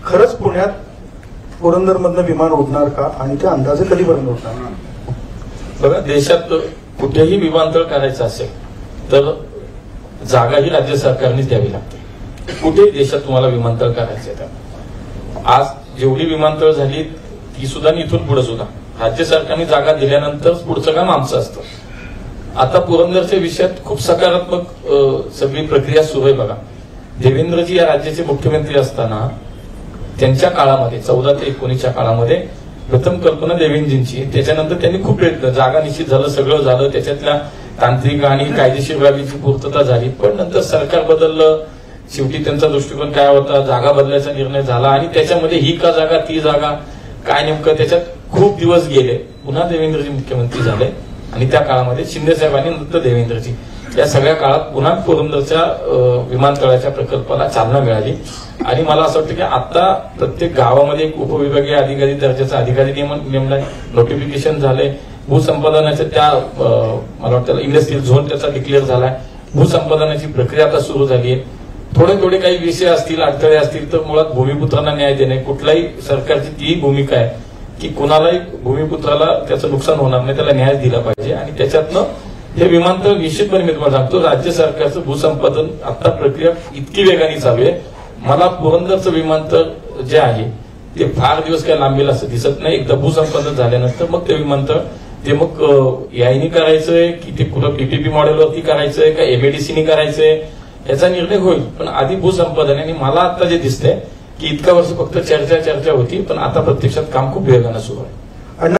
खरंच पुण्यात पुरंदरमधनं विमान उडणार का आणि ते अंदाजे कधीपर्यंत उडणार? बघा, देशात कुठेही विमानतळ करायचं असेल तर जागा ही राज्य सरकारनेच द्यावी लागते. कुठेही देशात तुम्हाला विमानतळ करायचं आहे तर आज जेवढी विमानतळ झाली ती सुद्धा इथून पुढे सुद्धा राज्य सरकारने जागा दिल्यानंतर पुढचं काम आमचं असतं. आता पुरंदरच्या विषयात खूप सकारात्मक सगळी प्रक्रिया सुरू आहे. बघा, देवेंद्रजी या राज्याचे मुख्यमंत्री असताना त्यांच्या काळामध्ये 14 ते 19च्या काळामध्ये प्रथम कल्पना देवेंद्रजींची, त्याच्यानंतर त्यांनी खूप प्रयत्न, जागा निश्चित झालं, सगळं झालं, त्याच्यातल्या तांत्रिक आणि कायदेशीर बाबीची पूर्तता झाली, पण नंतर सरकार बदललं. शेवटी त्यांचा दृष्टिकोन काय होता, जागा बदलायचा निर्णय झाला आणि त्याच्यामध्ये ही का जागा ती जागा काय नेमकं त्याच्यात खूप दिवस गेले. पुन्हा देवेंद्रजी मुख्यमंत्री झाले आणि त्या काळामध्ये शिंदे साहेबांनी नंतर देवेंद्रजी, या सगळ्या काळात पुन्हा पुरंदरच्या विमानतळाच्या प्रकल्पाला चालना मिळाली. आणि मला असं वाटतं की आता प्रत्येक गावामध्ये एक उपविभागीय अधिकारी दर्जाचा अधिकारी नेमलाय, नोटिफिकेशन झाले, भूसंपादनाच्या त्या मला वाटतं इंडस्ट्रियल झोन त्याचा डिक्लेअर झालाय, भूसंपादनाची प्रक्रिया आता सुरू झाली आहे. थोडे काही विषय असतील, अडथळे असतील तर मुळात भूमिपुत्रांना न्याय देणे, कुठल्याही सरकारची ती भूमिका आहे की कुणालाही भूमिपुत्राला त्याचं नुकसान होणार नाही, त्याला न्याय दिला पाहिजे. आणि त्याच्यातनं हे विमानतळ निश्चितपणे मी तुम्हाला सांगतो, राज्य सरकारचं भूसंपादन आता प्रक्रिया इतकी वेगाने चालू आहे. मला पुरंदरचं विमानतळ जे आहे ते फार दिवस काय लांबेल असं दिसत नाही. एकदा भूसंपादन झाल्यानंतर मग ते विमानतळ ते मग यायनी करायचंय की ते कुठं पीपीपी मॉडेलवरती करायचंय का एमएडीसीनी करायचंय याचा निर्णय होईल. पण आधी भूसंपादन, आणि मला आता जे दिसतंय की इतका वर्ष फक्त चर्चा होती, पण आता प्रत्यक्षात काम खूप वेगानं सुरू आहे.